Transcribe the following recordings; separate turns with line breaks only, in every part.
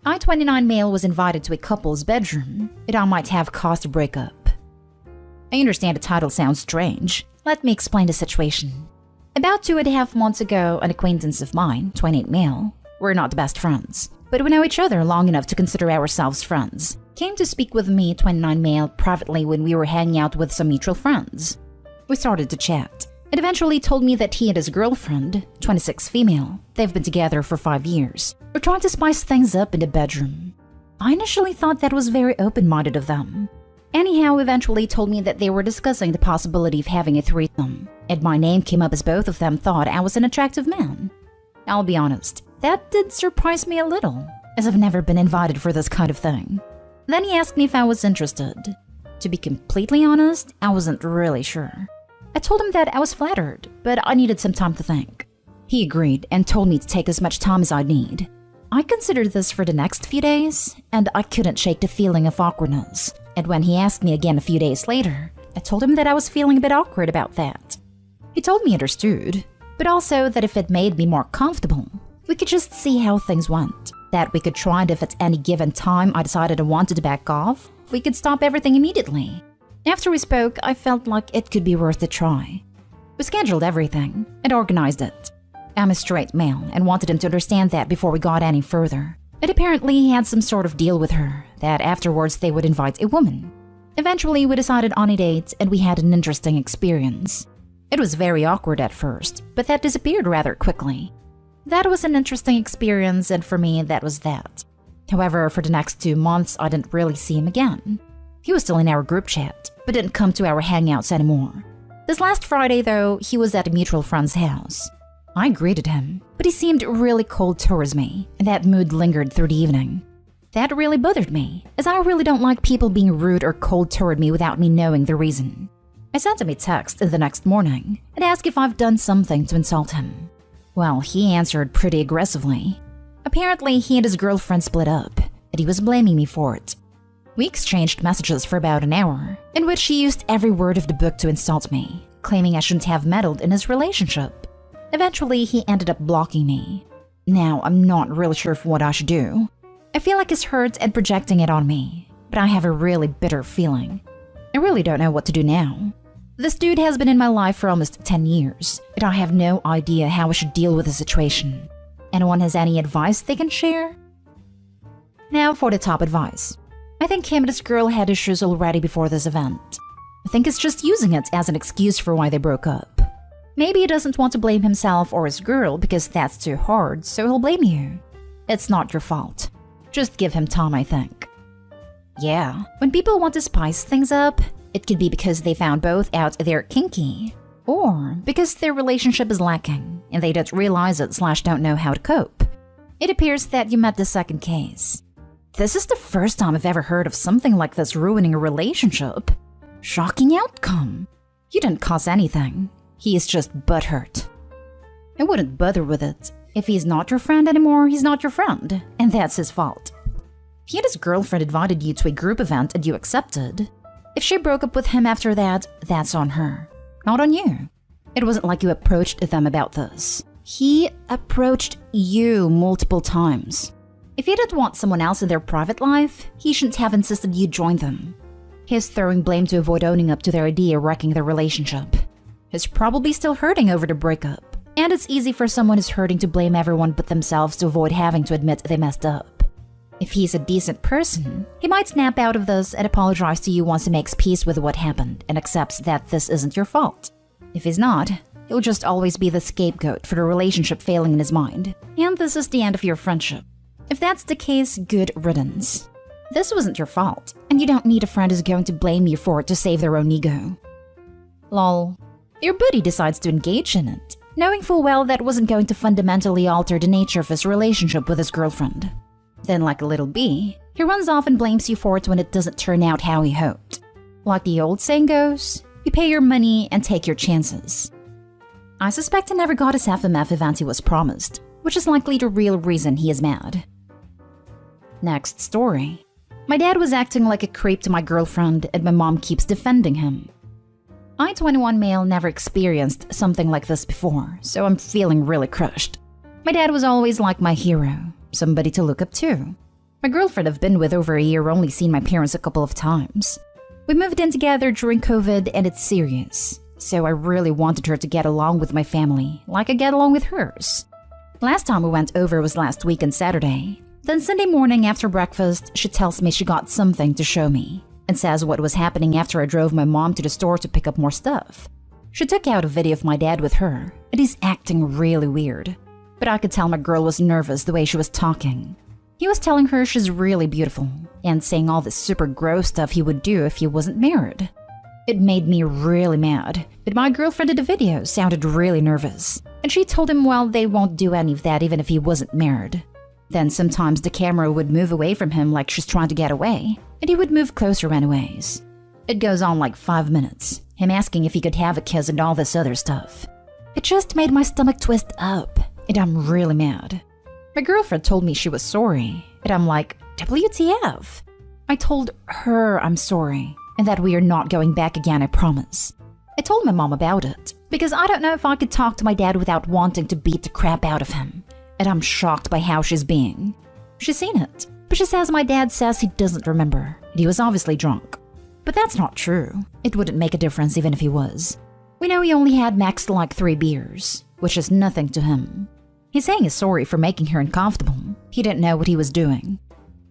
I-29 male was invited to a couple's bedroom. It all might have caused a breakup. I understand the title sounds strange. Let me explain the situation. About 2.5 months ago, an acquaintance of mine, 28 male, we're not the best friends, but we know each other long enough to consider ourselves friends, came to speak with me, 29 male, privately when we were hanging out with some mutual friends. We started to chat, and eventually told me that he and his girlfriend, 26 female, they've been together for 5 years, were trying to spice things up in the bedroom. I initially thought that was very open-minded of them. Anyhow, eventually told me that they were discussing the possibility of having a threesome, and my name came up as both of them thought I was an attractive man. I'll be honest, that did surprise me a little, as I've never been invited for this kind of thing. Then he asked me if I was interested. To be completely honest, I wasn't really sure. I told him that I was flattered, but I needed some time to think. He agreed and told me to take as much time as I'd need. I considered this for the next few days, and I couldn't shake the feeling of awkwardness. And when he asked me again a few days later, I told him that I was feeling a bit awkward about that. He told me he understood, but also that if it made me more comfortable, we could just see how things went. That we could try, and if at any given time I decided I wanted to back off, we could stop everything immediately. After we spoke, I felt like it could be worth a try. We scheduled everything and organized it. I'm a straight male and wanted him to understand that before we got any further. But apparently he had some sort of deal with her, that afterwards they would invite a woman. Eventually we decided on a date and we had an interesting experience. It was very awkward at first, but that disappeared rather quickly. That was an interesting experience, and for me that was that. However, for the next 2 months I didn't really see him again. He was still in our group chat, but didn't come to our hangouts anymore. This last Friday though, he was at a mutual friend's house. I greeted him, but he seemed really cold towards me, and that mood lingered through the evening. That really bothered me, as I really don't like people being rude or cold toward me without me knowing the reason. I sent him a text the next morning and asked if I've done something to insult him. Well, he answered pretty aggressively. Apparently, he and his girlfriend split up, and he was blaming me for it. We exchanged messages for about an hour, in which he used every word of the book to insult me, claiming I shouldn't have meddled in his relationship. Eventually, he ended up blocking me. Now, I'm not really sure of what I should do. I feel like he's hurt and projecting it on me, but I have a really bitter feeling. I really don't know what to do now. This dude has been in my life for almost 10 years, and I have no idea how I should deal with the situation. Anyone has any advice they can share? Now for the top advice. I think him and his girl had issues already before this event. I think he's just using it as an excuse for why they broke up. Maybe he doesn't want to blame himself or his girl because that's too hard, so he'll blame you. It's not your fault. Just give him time, I think. Yeah, when people want to spice things up, it could be because they found both out they're kinky, or because their relationship is lacking and they don't realize it / don't know how to cope. It appears that you met the second case. This is the first time I've ever heard of something like this ruining a relationship. Shocking outcome. You didn't cause anything. He is just butthurt. I wouldn't bother with it. If he's not your friend anymore, he's not your friend, and that's his fault. He and his girlfriend invited you to a group event and you accepted. If she broke up with him after that, that's on her, not on you. It wasn't like you approached them about this. He approached you multiple times. If he didn't want someone else in their private life, he shouldn't have insisted you join them. He's throwing blame to avoid owning up to their idea wrecking their relationship. He's probably still hurting over the breakup, and it's easy for someone who's hurting to blame everyone but themselves to avoid having to admit they messed up. If he's a decent person, he might snap out of this and apologize to you once he makes peace with what happened and accepts that this isn't your fault. If he's not, he'll just always be the scapegoat for the relationship failing in his mind, and this is the end of your friendship. If that's the case, good riddance. This wasn't your fault, and you don't need a friend who's going to blame you for it to save their own ego. Lol. Your buddy decides to engage in it, knowing full well that wasn't going to fundamentally alter the nature of his relationship with his girlfriend. Then, like a little bee, he runs off and blames you for it when it doesn't turn out how he hoped. Like the old saying goes, you pay your money and take your chances. I suspect he never got his FMF event he was promised, which is likely the real reason he is mad. Next story. My dad was acting like a creep to my girlfriend and my mom keeps defending him. I, 21 male, never experienced something like this before, so I'm feeling really crushed. My dad was always like my hero, somebody to look up to. My girlfriend I've been with over a year only seen my parents a couple of times. We moved in together during COVID and it's serious, so I really wanted her to get along with my family, like I get along with hers. Last time we went over was last week on Saturday. Then Sunday morning after breakfast, she tells me she got something to show me and says what was happening after I drove my mom to the store to pick up more stuff. She took out a video of my dad with her, and he's acting really weird. But I could tell my girl was nervous the way she was talking. He was telling her she's really beautiful and saying all this super gross stuff he would do if he wasn't married. It made me really mad, but my girlfriend in the video sounded really nervous, and she told him, well, they won't do any of that even if he wasn't married. Then sometimes the camera would move away from him like she's trying to get away, and he would move closer anyways. It goes on like 5 minutes, him asking if he could have a kiss and all this other stuff. It just made my stomach twist up, and I'm really mad. My girlfriend told me she was sorry, and I'm like, WTF? I told her I'm sorry, and that we are not going back again, I promise. I told my mom about it, because I don't know if I could talk to my dad without wanting to beat the crap out of him, and I'm shocked by how she's being. She's seen it, but she says my dad says he doesn't remember, and he was obviously drunk. But that's not true. It wouldn't make a difference even if he was. We know he only had max like 3 beers, which is nothing to him. He's saying he's sorry for making her uncomfortable. He didn't know what he was doing.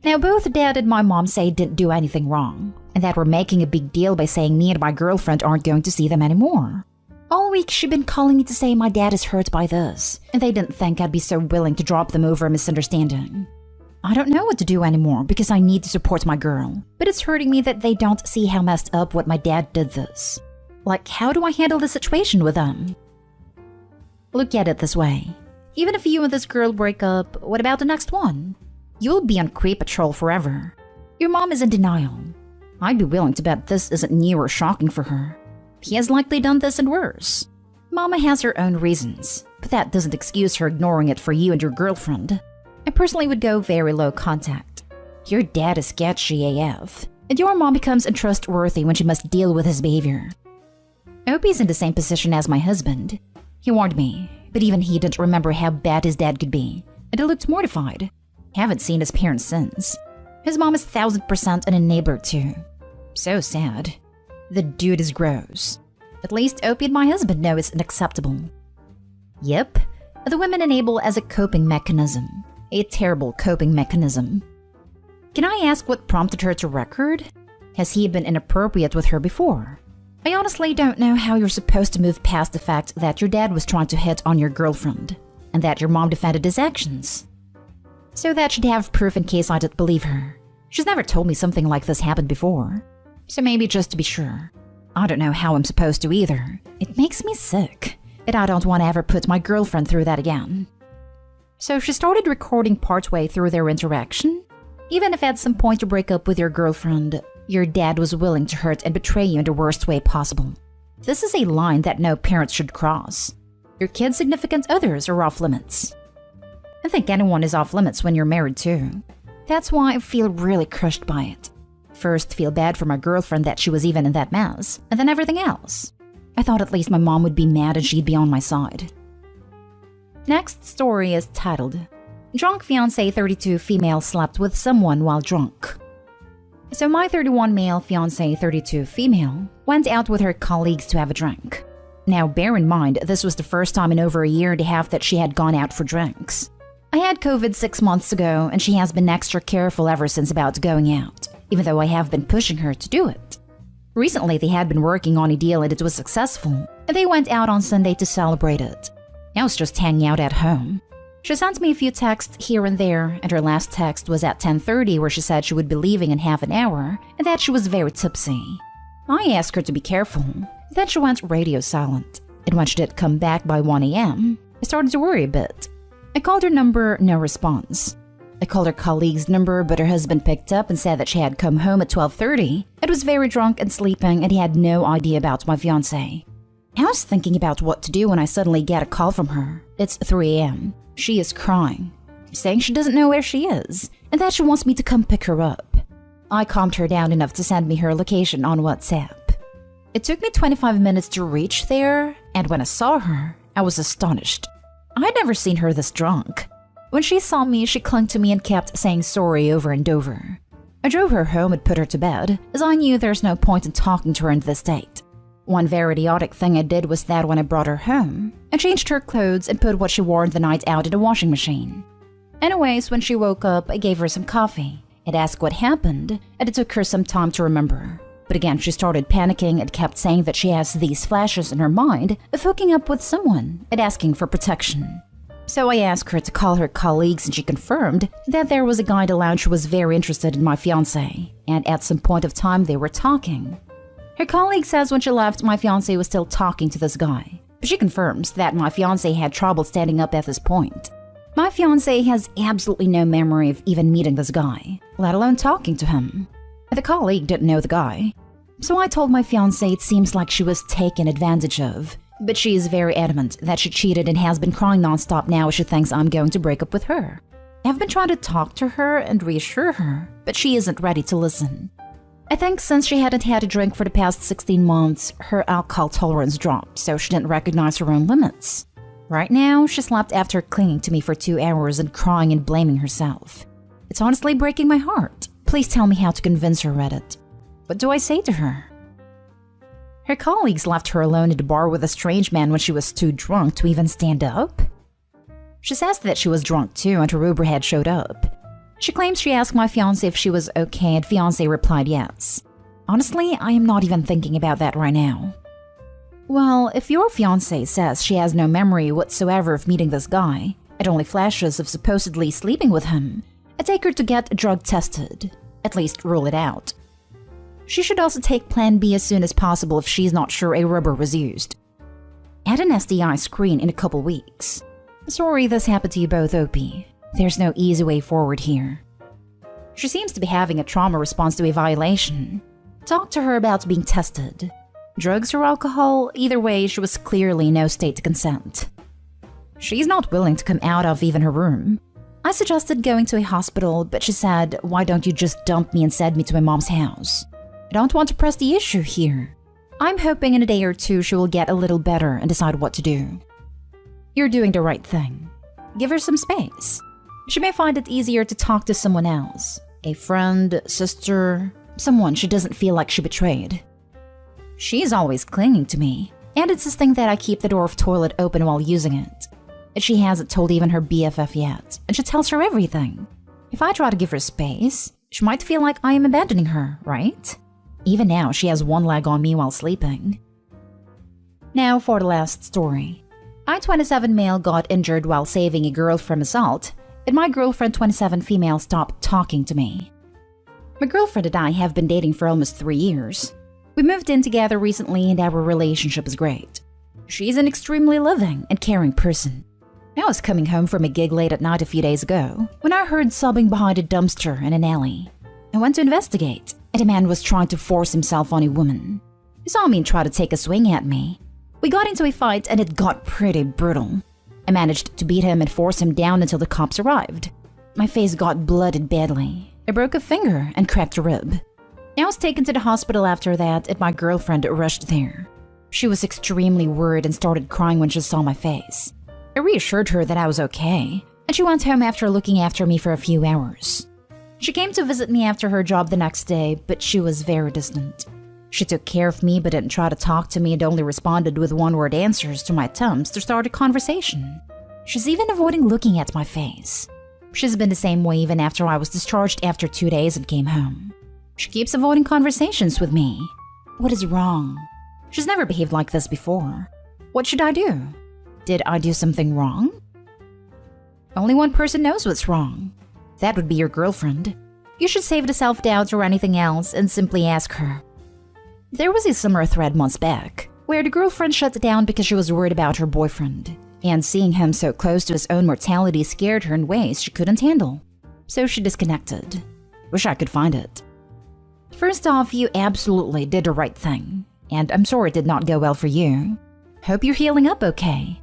Now both Dad and my mom say he didn't do anything wrong, and that we're making a big deal by saying me and my girlfriend aren't going to see them anymore. All week she'd been calling me to say my dad is hurt by this, and they didn't think I'd be so willing to drop them over a misunderstanding. I don't know what to do anymore because I need to support my girl, but it's hurting me that they don't see how messed up what my dad did this. Like, how do I handle the situation with them? Look at it this way. Even if you and this girl break up, what about the next one? You'll be on creep patrol forever. Your mom is in denial. I'd be willing to bet this isn't new or shocking for her. He has likely done this and worse. Mama has her own reasons, but that doesn't excuse her ignoring it for you and your girlfriend. I personally would go very low contact. Your dad is sketchy AF, and your mom becomes untrustworthy when she must deal with his behavior. Opie's in the same position as my husband. He warned me, but even he didn't remember how bad his dad could be, and he looked mortified. Haven't seen his parents since. His mom is 1000% an enabler too. So sad. The dude is gross. At least Opie and my husband know it's unacceptable. Yep, the women enable as a coping mechanism. A terrible coping mechanism. Can I ask what prompted her to record? Has he been inappropriate with her before? I honestly don't know how you're supposed to move past the fact that your dad was trying to hit on your girlfriend, and that your mom defended his actions. So that she'd have proof in case I didn't believe her. She's never told me something like this happened before. So maybe just to be sure. I don't know how I'm supposed to either. It makes me sick, and I don't want to ever put my girlfriend through that again. So she started recording partway through their interaction. Even if at some point you break up with your girlfriend, your dad was willing to hurt and betray you in the worst way possible. This is a line that no parent should cross. Your kids' significant others are off limits. I think anyone is off limits when you're married too. That's why I feel really crushed by it. First, feel bad for my girlfriend that she was even in that mess, and then everything else. I thought at least my mom would be mad and she'd be on my side. Next story is titled, Drunk Fiancé 32 Female Slept with Someone While Drunk. So my 31 male fiancé 32 female went out with her colleagues to have a drink. Now bear in mind, this was the first time in over a year and a half that she had gone out for drinks. I had COVID 6 months ago and she has been extra careful ever since about going out, even though I have been pushing her to do it. Recently they had been working on a deal and it was successful, and they went out on Sunday to celebrate it. I was just hanging out at home. She sent me a few texts here and there, and her last text was at 10:30 where she said she would be leaving in half an hour and that she was very tipsy. I asked her to be careful, then she went radio silent, and when she did come back by 1 a.m., I started to worry a bit. I called her number, no response. I called her colleague's number, but her husband picked up and said that she had come home at 12:30 and was very drunk and sleeping and he had no idea about my fiancé. I was thinking about what to do when I suddenly get a call from her. It's 3 a.m. She is crying, saying she doesn't know where she is and that she wants me to come pick her up. I calmed her down enough to send me her location on WhatsApp. It took me 25 minutes to reach there, and when I saw her, I was astonished. I'd never seen her this drunk. When she saw me, she clung to me and kept saying sorry over and over. I drove her home and put her to bed, as I knew there's no point in talking to her in this state. One very idiotic thing I did was that when I brought her home, I changed her clothes and put what she wore the night out in the washing machine. Anyways, when she woke up, I gave her some coffee and asked what happened, and it took her some time to remember. But again, she started panicking and kept saying that she has these flashes in her mind of hooking up with someone and asking for protection. So I asked her to call her colleagues, and she confirmed that there was a guy at the lounge who was very interested in my fiancé, and at some point of time they were talking. Her colleague says when she left, my fiancé was still talking to this guy, but she confirms that my fiancé had trouble standing up at this point. My fiancé has absolutely no memory of even meeting this guy, let alone talking to him. The colleague didn't know the guy, so I told my fiancé it seems like she was taken advantage of, but she is very adamant that she cheated and has been crying nonstop now as she thinks I'm going to break up with her. I've been trying to talk to her and reassure her, but she isn't ready to listen. I think since she hadn't had a drink for the past 16 months, her alcohol tolerance dropped, so she didn't recognize her own limits. Right now, she slept after clinging to me for 2 hours and crying and blaming herself. It's honestly breaking my heart. Please tell me how to convince her, Reddit. What do I say to her? Her colleagues left her alone at the bar with a strange man when she was too drunk to even stand up. She says that she was drunk too and her Uber had showed up. She claims she asked my fiancé if she was okay and fiancé replied yes. Honestly, I am not even thinking about that right now. Well, if your fiancé says she has no memory whatsoever of meeting this guy, and only flashes of supposedly sleeping with him, I take her to get drug tested. At least rule it out. She should also take Plan B as soon as possible if she's not sure a rubber was used. Add an STI screen in a couple weeks. Sorry this happened to you both, OP. There's no easy way forward here. She seems to be having a trauma response to a violation. Talk to her about being tested. Drugs or alcohol, either way, she was clearly in no state to consent. She's not willing to come out of even her room. I suggested going to a hospital, but she said, why don't you just dump me and send me to my mom's house? I don't want to press the issue here. I'm hoping in a day or two she will get a little better and decide what to do. You're doing the right thing. Give her some space. She may find it easier to talk to someone else. A friend, sister, someone she doesn't feel like she betrayed. She's always clinging to me, and insisting that I keep the door of toilet open while using it. And she hasn't told even her BFF yet, and she tells her everything. If I try to give her space, she might feel like I am abandoning her, right? Even now, she has one leg on me while sleeping. Now for the last story. I, 27 male, got injured while saving a girl from assault, and my girlfriend, 27 female, stopped talking to me. My girlfriend and I have been dating for almost 3 years. We moved in together recently and our relationship is great. She's an extremely loving and caring person. I was coming home from a gig late at night a few days ago when I heard sobbing behind a dumpster in an alley. I went to investigate, and a man was trying to force himself on a woman. He saw me and tried to take a swing at me. We got into a fight and it got pretty brutal. I managed to beat him and force him down until the cops arrived. My face got blooded badly. I broke a finger and cracked a rib. I was taken to the hospital after that and my girlfriend rushed there. She was extremely worried and started crying when she saw my face. I reassured her that I was okay, and she went home after looking after me for a few hours. She came to visit me after her job the next day, but she was very distant. She took care of me but didn't try to talk to me and only responded with one-word answers to my attempts to start a conversation. She's even avoiding looking at my face. She's been the same way even after I was discharged after 2 days and came home. She keeps avoiding conversations with me. What is wrong? She's never behaved like this before. What should I do? Did I do something wrong? Only one person knows what's wrong. That would be your girlfriend. You should save the self-doubt or anything else and simply ask her. There was a similar thread months back, where the girlfriend shut down because she was worried about her boyfriend, and seeing him so close to his own mortality scared her in ways she couldn't handle. So she disconnected. Wish I could find it. First off, you absolutely did the right thing, and I'm sorry it did not go well for you. Hope you're healing up okay.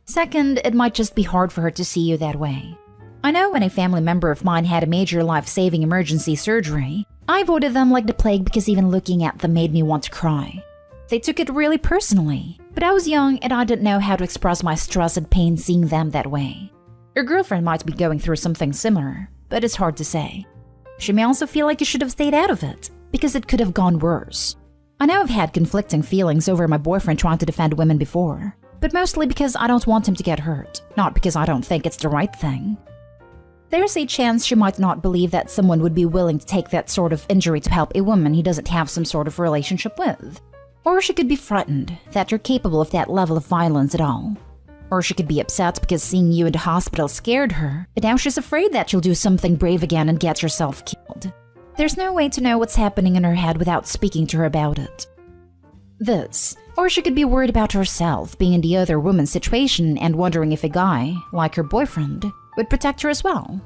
Second, it might just be hard for her to see you that way. I know when a family member of mine had a major life-saving emergency surgery, I avoided them like the plague because even looking at them made me want to cry. They took it really personally, but I was young and I didn't know how to express my stress and pain seeing them that way. Your girlfriend might be going through something similar, but it's hard to say. She may also feel like you should have stayed out of it, because it could have gone worse. I know I've had conflicting feelings over my boyfriend trying to defend women before, but mostly because I don't want him to get hurt, not because I don't think it's the right thing. There's a chance she might not believe that someone would be willing to take that sort of injury to help a woman he doesn't have some sort of relationship with. Or she could be frightened that you're capable of that level of violence at all. Or she could be upset because seeing you in the hospital scared her, but now she's afraid that you'll do something brave again and get yourself killed. There's no way to know what's happening in her head without speaking to her about it. This. Or she could be worried about herself being in the other woman's situation and wondering if a guy, like her boyfriend, would protect her as well.